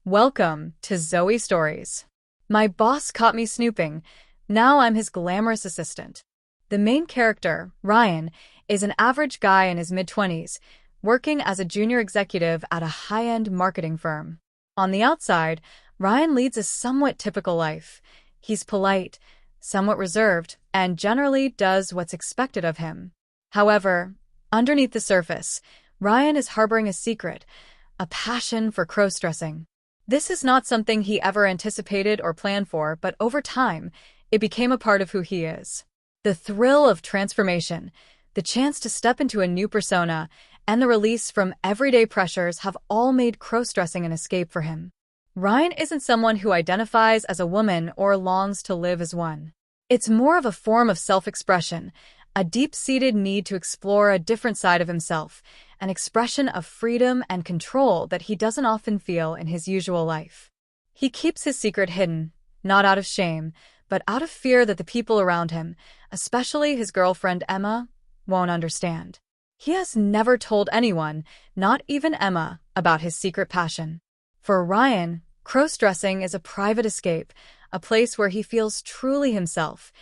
Welcome to Zoe Stories. My boss caught me snooping. Now I'm his glamorous assistant. The main character, Ryan, is an average guy in his mid-20s, working as a junior executive at a high-end marketing firm. On the outside, Ryan leads a somewhat typical life. He's polite, somewhat reserved, and generally does what's expected of him. However, underneath the surface, Ryan is harboring a secret, a passion for crossdressing. This is not something he ever anticipated or planned for, but over time, it became a part of who he is. The thrill of transformation, the chance to step into a new persona, and the release from everyday pressures have all made crossdressing an escape for him. Ryan isn't someone who identifies as a woman or longs to live as one. It's more of a form of self-expression, a deep-seated need to explore a different side of himself, an expression of freedom and control that he doesn't often feel in his usual life. He keeps his secret hidden, not out of shame, but out of fear that the people around him, especially his girlfriend Emma, won't understand. He has never told anyone, not even Emma, about his secret passion. For Ryan, crossdressing is a private escape, a place where he feels truly himself,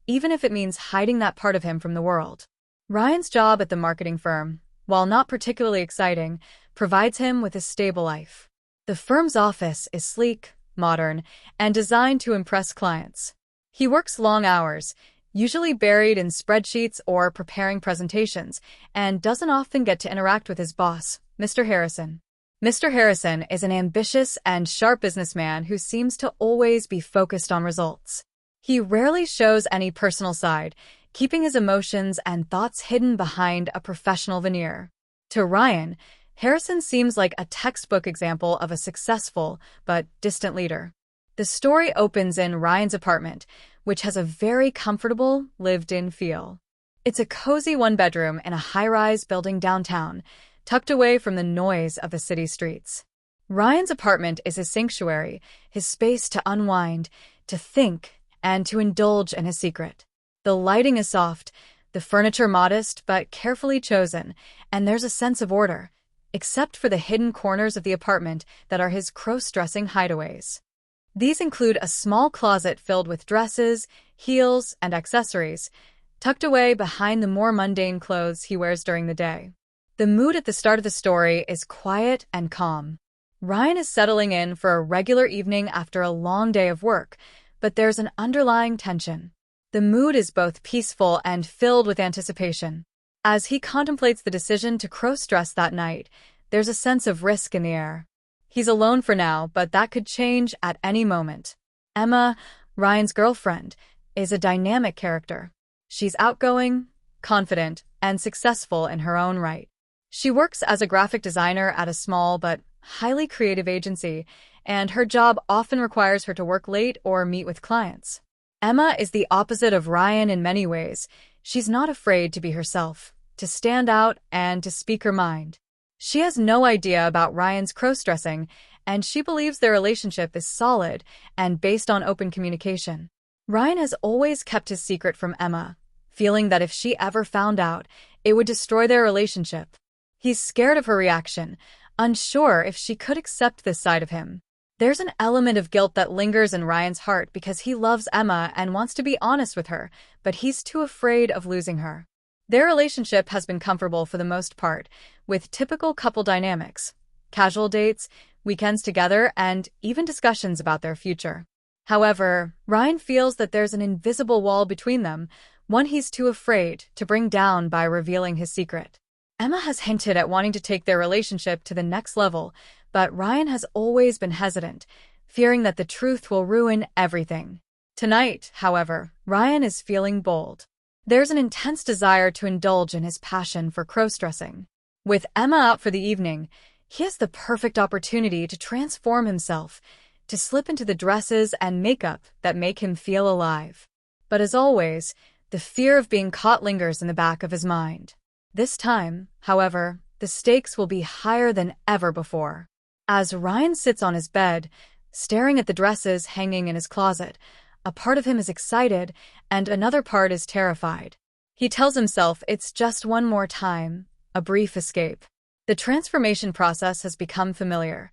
even if it means hiding that part of him from the world. Ryan's job at the marketing firm, while not particularly exciting, provides him with a stable life. The firm's office is sleek, modern, and designed to impress clients. He works long hours, usually buried in spreadsheets or preparing presentations, and doesn't often get to interact with his boss, Mr. Harrison. Mr. Harrison is an ambitious and sharp businessman who seems to always be focused on results. He rarely shows any personal side, keeping his emotions and thoughts hidden behind a professional veneer. To Ryan, Harrison seems like a textbook example of a successful but distant leader. The story opens in Ryan's apartment, which has a very comfortable, lived-in feel. It's a cozy one-bedroom in a high-rise building downtown, tucked away from the noise of the city streets. Ryan's apartment is his sanctuary, his space to unwind, to think, and to indulge in his secret. The lighting is soft, the furniture modest but carefully chosen, and there's a sense of order, except for the hidden corners of the apartment that are his crossdressing hideaways. These include a small closet filled with dresses, heels, and accessories, tucked away behind the more mundane clothes he wears during the day. The mood at the start of the story is quiet and calm. Ryan is settling in for a regular evening after a long day of work, but there's an underlying tension. The mood is both peaceful and filled with anticipation. As he contemplates the decision to crossdress that night, there's a sense of risk in the air. He's alone for now, but that could change at any moment. Emma, Ryan's girlfriend, is a dynamic character. She's outgoing, confident, and successful in her own right. She works as a graphic designer at a small but highly creative agency, and her job often requires her to work late or meet with clients. Emma is the opposite of Ryan in many ways. She's not afraid to be herself, to stand out, and to speak her mind. She has no idea about Ryan's crossdressing, and she believes their relationship is solid and based on open communication. Ryan has always kept his secret from Emma, feeling that if she ever found out, it would destroy their relationship. He's scared of her reaction, unsure if she could accept this side of him. There's an element of guilt that lingers in Ryan's heart because he loves Emma and wants to be honest with her, but he's too afraid of losing her. Their relationship has been comfortable for the most part, with typical couple dynamics, casual dates, weekends together, and even discussions about their future. However, Ryan feels that there's an invisible wall between them, one he's too afraid to bring down by revealing his secret. Emma has hinted at wanting to take their relationship to the next level, but Ryan has always been hesitant, fearing that the truth will ruin everything. Tonight, however, Ryan is feeling bold. There's an intense desire to indulge in his passion for crossdressing. With Emma out for the evening, he has the perfect opportunity to transform himself, to slip into the dresses and makeup that make him feel alive. But as always, the fear of being caught lingers in the back of his mind. This time, however, the stakes will be higher than ever before. As Ryan sits on his bed, staring at the dresses hanging in his closet, a part of him is excited and another part is terrified. He tells himself it's just one more time, a brief escape. The transformation process has become familiar.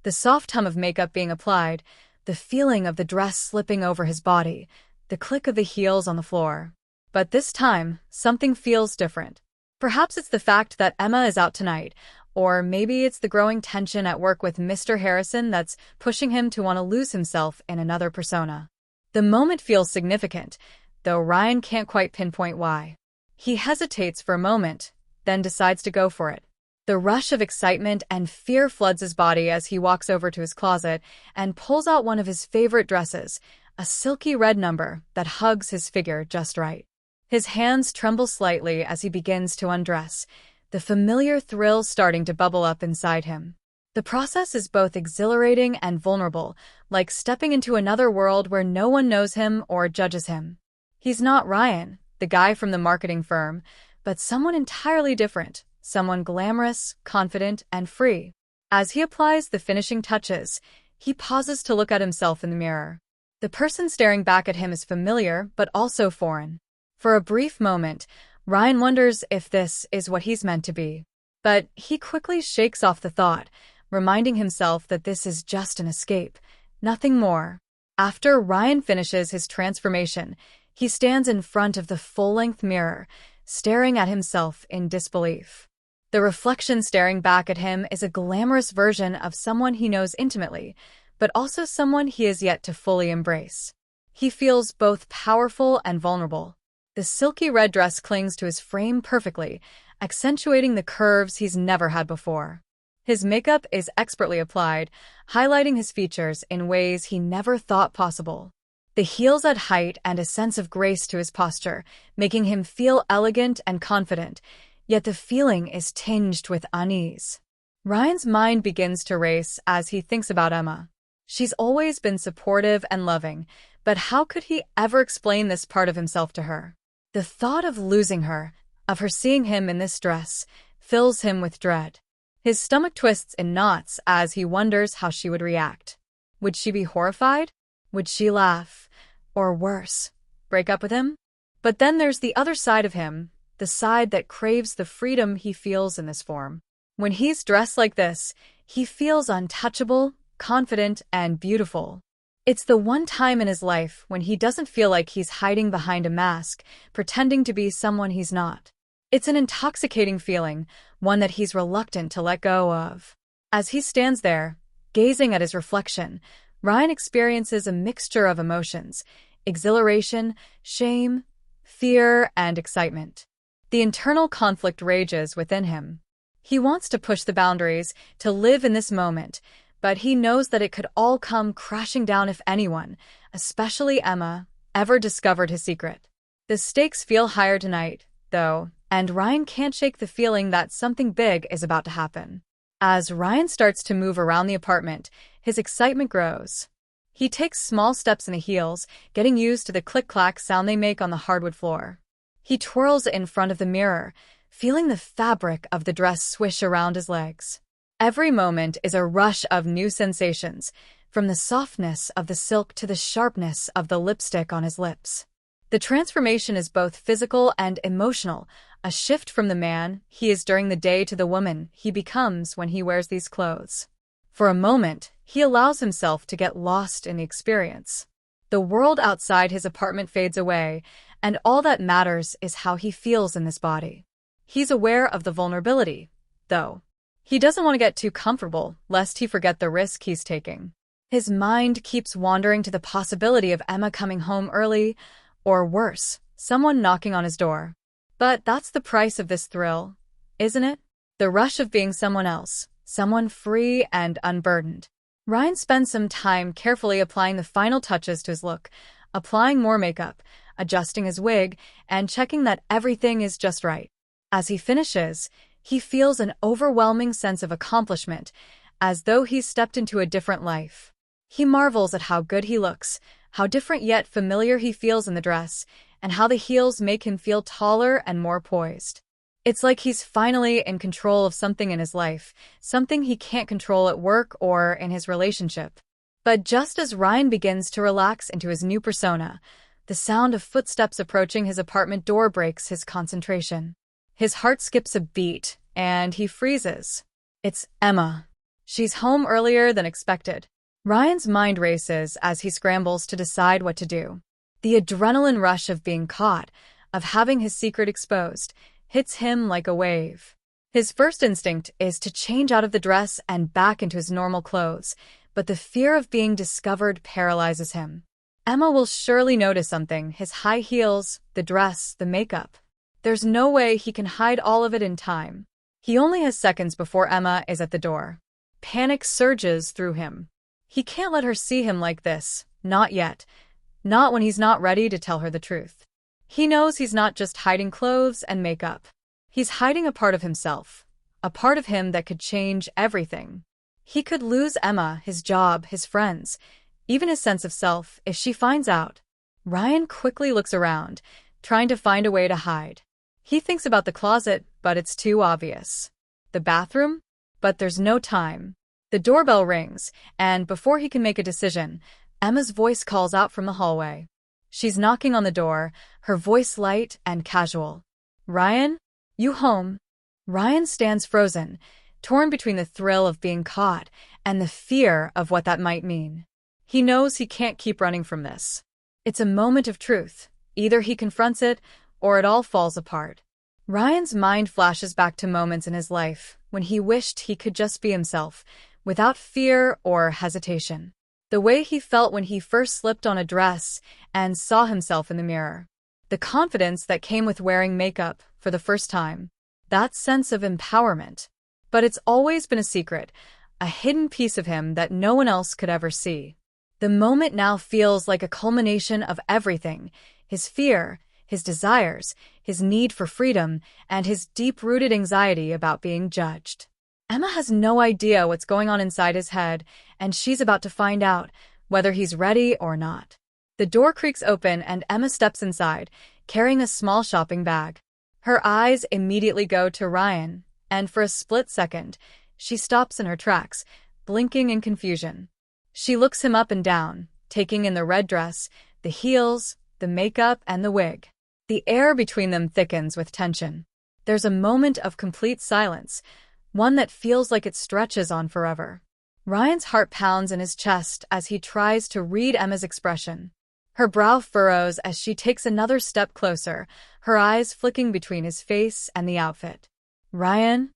The soft hum of makeup being applied, the feeling of the dress slipping over his body, the click of the heels on the floor. But this time, something feels different. Perhaps it's the fact that Emma is out tonight, or maybe it's the growing tension at work with Mr. Harrison that's pushing him to want to lose himself in another persona. The moment feels significant, though Ryan can't quite pinpoint why. He hesitates for a moment, then decides to go for it. The rush of excitement and fear floods his body as he walks over to his closet and pulls out one of his favorite dresses, a silky red number that hugs his figure just right. His hands tremble slightly as he begins to undress, the familiar thrill starting to bubble up inside him. The process is both exhilarating and vulnerable, like stepping into another world where no one knows him or judges him. He's not Ryan, the guy from the marketing firm, but someone entirely different, someone glamorous, confident, and free. As he applies the finishing touches, he pauses to look at himself in the mirror. The person staring back at him is familiar, but also foreign. For a brief moment, Ryan wonders if this is what he's meant to be. But he quickly shakes off the thought, reminding himself that this is just an escape, nothing more. After Ryan finishes his transformation, he stands in front of the full-length mirror, staring at himself in disbelief. The reflection staring back at him is a glamorous version of someone he knows intimately, but also someone he has yet to fully embrace. He feels both powerful and vulnerable. The silky red dress clings to his frame perfectly, accentuating the curves he's never had before. His makeup is expertly applied, highlighting his features in ways he never thought possible. The heels add height and a sense of grace to his posture, making him feel elegant and confident, yet the feeling is tinged with unease. Ryan's mind begins to race as he thinks about Emma. She's always been supportive and loving, but how could he ever explain this part of himself to her? The thought of losing her, of her seeing him in this dress, fills him with dread. His stomach twists in knots as he wonders how she would react. Would she be horrified? Would she laugh? Or worse, break up with him? But then there's the other side of him, the side that craves the freedom he feels in this form. When he's dressed like this, he feels untouchable, confident, and beautiful. It's the one time in his life when he doesn't feel like he's hiding behind a mask, pretending to be someone he's not. It's an intoxicating feeling, one that he's reluctant to let go of. As he stands there, gazing at his reflection, Ryan experiences a mixture of emotions: exhilaration, shame, fear, and excitement. The internal conflict rages within him. He wants to push the boundaries, to live in this moment, but he knows that it could all come crashing down if anyone, especially Emma, ever discovered his secret. The stakes feel higher tonight, though, and Ryan can't shake the feeling that something big is about to happen. As Ryan starts to move around the apartment, his excitement grows. He takes small steps in the heels, getting used to the click-clack sound they make on the hardwood floor. He twirls in front of the mirror, feeling the fabric of the dress swish around his legs. Every moment is a rush of new sensations, from the softness of the silk to the sharpness of the lipstick on his lips. The transformation is both physical and emotional, a shift from the man he is during the day to the woman he becomes when he wears these clothes. For a moment, he allows himself to get lost in the experience. The world outside his apartment fades away, and all that matters is how he feels in this body. He's aware of the vulnerability, though. He doesn't want to get too comfortable, lest he forget the risk he's taking. His mind keeps wandering to the possibility of Emma coming home early, or worse, someone knocking on his door. But that's the price of this thrill, isn't it? The rush of being someone else, someone free and unburdened. Ryan spends some time carefully applying the final touches to his look, applying more makeup, adjusting his wig, and checking that everything is just right. As he finishes, he feels an overwhelming sense of accomplishment, as though he's stepped into a different life. He marvels at how good he looks, how different yet familiar he feels in the dress, and how the heels make him feel taller and more poised. It's like he's finally in control of something in his life, something he can't control at work or in his relationship. But just as Ryan begins to relax into his new persona, the sound of footsteps approaching his apartment door breaks his concentration. His heart skips a beat, and he freezes. It's Emma. She's home earlier than expected. Ryan's mind races as he scrambles to decide what to do. The adrenaline rush of being caught, of having his secret exposed, hits him like a wave. His first instinct is to change out of the dress and back into his normal clothes, but the fear of being discovered paralyzes him. Emma will surely notice something: his high heels, the dress, the makeup. There's no way he can hide all of it in time. He only has seconds before Emma is at the door. Panic surges through him. He can't let her see him like this, not yet. Not when he's not ready to tell her the truth. He knows he's not just hiding clothes and makeup. He's hiding a part of himself, a part of him that could change everything. He could lose Emma, his job, his friends, even his sense of self, if she finds out. Ryan quickly looks around, trying to find a way to hide. He thinks about the closet, but it's too obvious. The bathroom? But there's no time. The doorbell rings, and before he can make a decision, Emma's voice calls out from the hallway. She's knocking on the door, her voice light and casual. "Ryan? You home?" Ryan stands frozen, torn between the thrill of being caught and the fear of what that might mean. He knows he can't keep running from this. It's a moment of truth. Either he confronts it, or it all falls apart. Ryan's mind flashes back to moments in his life when he wished he could just be himself, without fear or hesitation. The way he felt when he first slipped on a dress and saw himself in the mirror. The confidence that came with wearing makeup for the first time. That sense of empowerment. But it's always been a secret, a hidden piece of him that no one else could ever see. The moment now feels like a culmination of everything: his fear, his desires, his need for freedom, and his deep-rooted anxiety about being judged. Emma has no idea what's going on inside his head, and she's about to find out, whether he's ready or not. The door creaks open and Emma steps inside, carrying a small shopping bag. Her eyes immediately go to Ryan, and for a split second, she stops in her tracks, blinking in confusion. She looks him up and down, taking in the red dress, the heels, the makeup, and the wig. The air between them thickens with tension. There's a moment of complete silence, one that feels like it stretches on forever. Ryan's heart pounds in his chest as he tries to read Emma's expression. Her brow furrows as she takes another step closer, her eyes flicking between his face and the outfit. "Ryan?"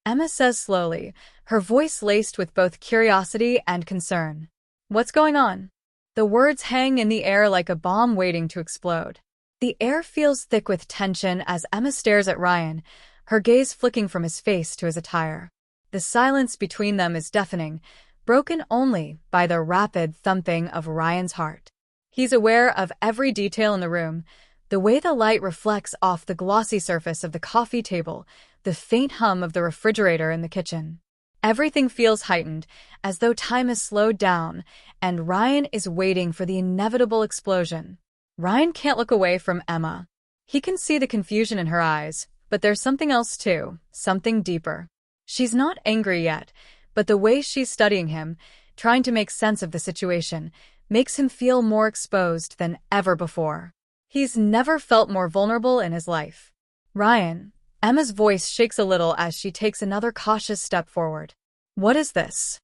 Emma says slowly, her voice laced with both curiosity and concern. "What's going on?" The words hang in the air like a bomb waiting to explode. The air feels thick with tension as Emma stares at Ryan, her gaze flicking from his face to his attire. The silence between them is deafening, broken only by the rapid thumping of Ryan's heart. He's aware of every detail in the room, the way the light reflects off the glossy surface of the coffee table, the faint hum of the refrigerator in the kitchen. Everything feels heightened, as though time has slowed down, and Ryan is waiting for the inevitable explosion. Ryan can't look away from Emma. He can see the confusion in her eyes, but there's something else too, something deeper. She's not angry yet, but the way she's studying him, trying to make sense of the situation, makes him feel more exposed than ever before. He's never felt more vulnerable in his life. "Ryan." Emma's voice shakes a little as she takes another cautious step forward. "What is this?"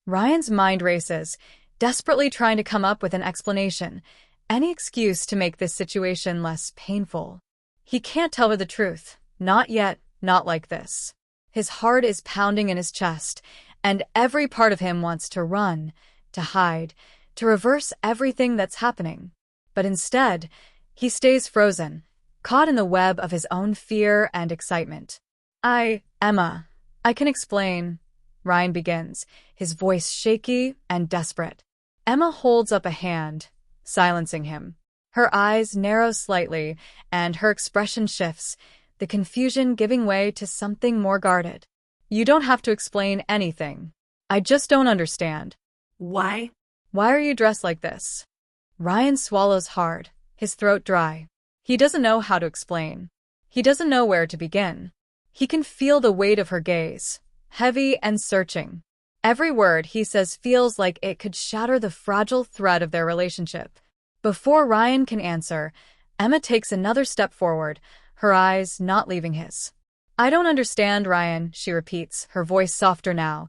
Ryan's mind races, desperately trying to come up with an explanation, any excuse to make this situation less painful. He can't tell her the truth, not yet, not like this. His heart is pounding in his chest, and every part of him wants to run, to hide, to reverse everything that's happening. But instead, he stays frozen, caught in the web of his own fear and excitement. Emma, I can explain," Ryan begins, his voice shaky and desperate. Emma holds up a hand, silencing him. Her eyes narrow slightly, and her expression shifts, the confusion giving way to something more guarded. "You don't have to explain anything. I just don't understand." "Why?" "Why are you dressed like this?" Ryan swallows hard, his throat dry. He doesn't know how to explain. He doesn't know where to begin. He can feel the weight of her gaze, heavy and searching. Every word he says feels like it could shatter the fragile thread of their relationship. Before Ryan can answer, Emma takes another step forward, her eyes not leaving his. "I don't understand, Ryan," she repeats, her voice softer now,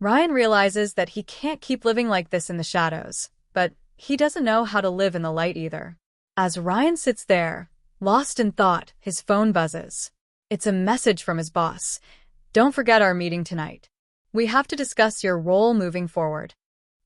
Ryan realizes that he can't keep living like this in the shadows, but he doesn't know how to live in the light either. As Ryan sits there, lost in thought, his phone buzzes. It's a message from his boss. "Don't forget our meeting tonight. We have to discuss your role moving forward."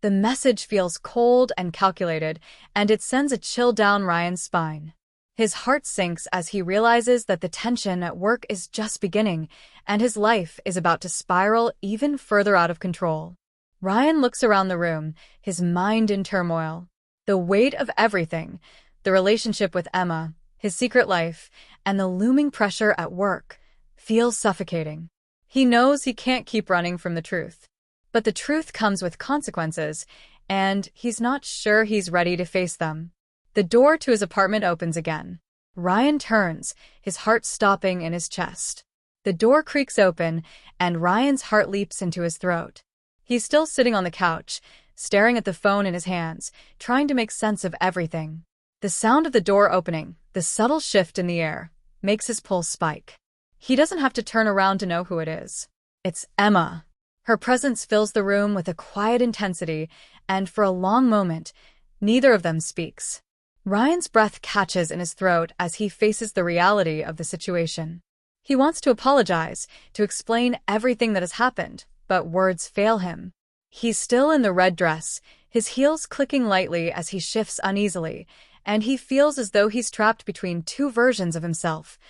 The message feels cold and calculated, and it sends a chill down Ryan's spine. His heart sinks as he realizes that the tension at work is just beginning, and his life is about to spiral even further out of control. Ryan looks around the room, his mind in turmoil. The weight of everything, the relationship with Emma, his secret life, and the looming pressure at work, feels suffocating. He knows he can't keep running from the truth. But the truth comes with consequences, and he's not sure he's ready to face them. The door to his apartment opens again. Ryan turns, his heart stopping in his chest. The door creaks open, and Ryan's heart leaps into his throat. He's still sitting on the couch, staring at the phone in his hands, trying to make sense of everything. The sound of the door opening, the subtle shift in the air, makes his pulse spike. He doesn't have to turn around to know who it is. It's Emma. Her presence fills the room with a quiet intensity, and for a long moment, neither of them speaks. Ryan's breath catches in his throat as he faces the reality of the situation. He wants to apologize, to explain everything that has happened, but words fail him. He's still in the red dress, his heels clicking lightly as he shifts uneasily, and he feels as though he's trapped between two versions of himself,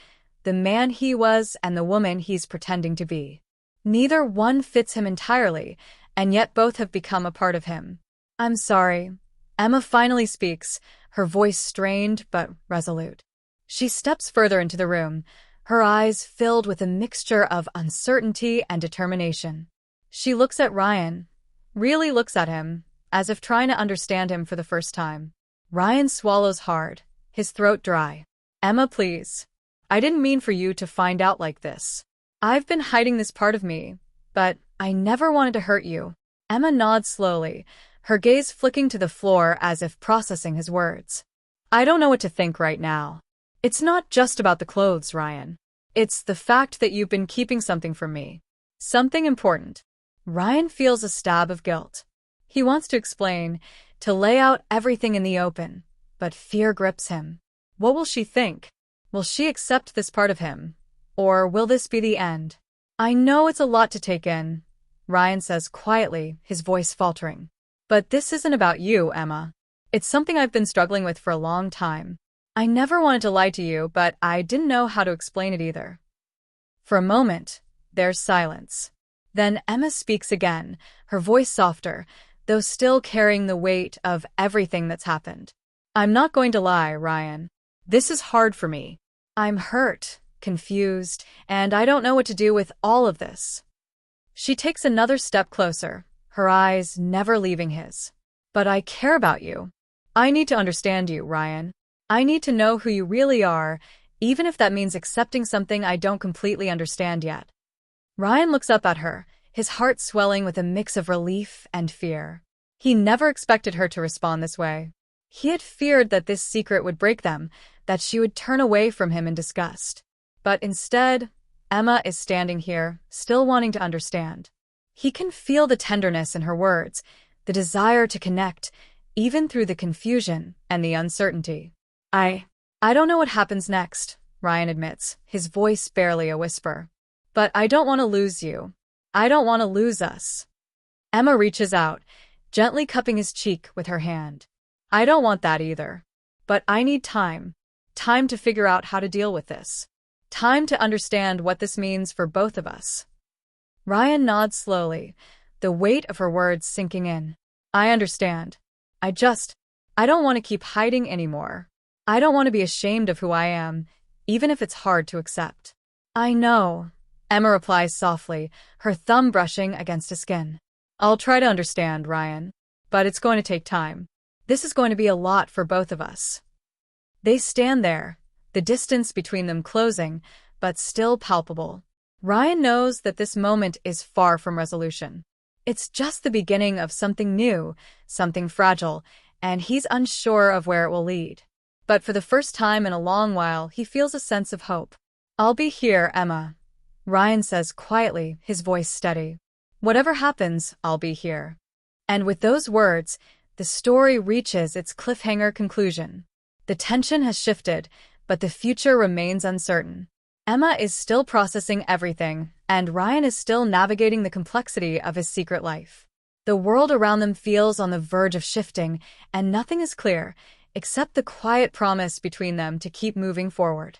the man he was and the woman he's pretending to be. Neither one fits him entirely, and yet both have become a part of him. "I'm sorry." Emma finally speaks, her voice strained but resolute. She steps further into the room, her eyes filled with a mixture of uncertainty and determination. She looks at Ryan, really looks at him, as if trying to understand him for the first time. Ryan swallows hard, his throat dry. "Emma, please. I didn't mean for you to find out like this. I've been hiding this part of me, but I never wanted to hurt you." Emma nods slowly, her gaze flicking to the floor as if processing his words. "I don't know what to think right now. It's not just about the clothes, Ryan. It's the fact that you've been keeping something from me. Something important." Ryan feels a stab of guilt. He wants to explain, to lay out everything in the open, but fear grips him. What will she think? Will she accept this part of him? Or will this be the end? "I know it's a lot to take in," Ryan says quietly, his voice faltering. "But this isn't about you, Emma. It's something I've been struggling with for a long time. I never wanted to lie to you, but I didn't know how to explain it either." For a moment, there's silence. Then Emma speaks again, her voice softer, though still carrying the weight of everything that's happened. "I'm not going to lie, Ryan. This is hard for me. I'm hurt, confused, and I don't know what to do with all of this." She takes another step closer, her eyes never leaving his. "But I care about you. I need to understand you, Ryan. I need to know who you really are, even if that means accepting something I don't completely understand yet." Ryan looks up at her, his heart swelling with a mix of relief and fear. He never expected her to respond this way. He had feared that this secret would break them, that she would turn away from him in disgust. But instead, Emma is standing here, still wanting to understand. He can feel the tenderness in her words, the desire to connect, even through the confusion and the uncertainty. I don't know what happens next," Ryan admits, his voice barely a whisper. "But I don't want to lose you. I don't want to lose us." Emma reaches out, gently cupping his cheek with her hand. "I don't want that either. But I need time. Time to figure out how to deal with this. Time to understand what this means for both of us." Ryan nods slowly, the weight of her words sinking in. "I understand. I don't want to keep hiding anymore. I don't want to be ashamed of who I am, even if it's hard to accept." "I know," Emma replies softly, her thumb brushing against his skin. "I'll try to understand, Ryan. But it's going to take time. This is going to be a lot for both of us." They stand there, the distance between them closing, but still palpable. Ryan knows that this moment is far from resolution. It's just the beginning of something new, something fragile, and he's unsure of where it will lead. But for the first time in a long while, he feels a sense of hope. "I'll be here, Emma," Ryan says quietly, his voice steady. Whatever happens, I'll be here. And with those words, the story reaches its cliffhanger conclusion. The tension has shifted, but the future remains uncertain. Emma is still processing everything, and Ryan is still navigating the complexity of his secret life. The world around them feels on the verge of shifting, and nothing is clear, except the quiet promise between them to keep moving forward.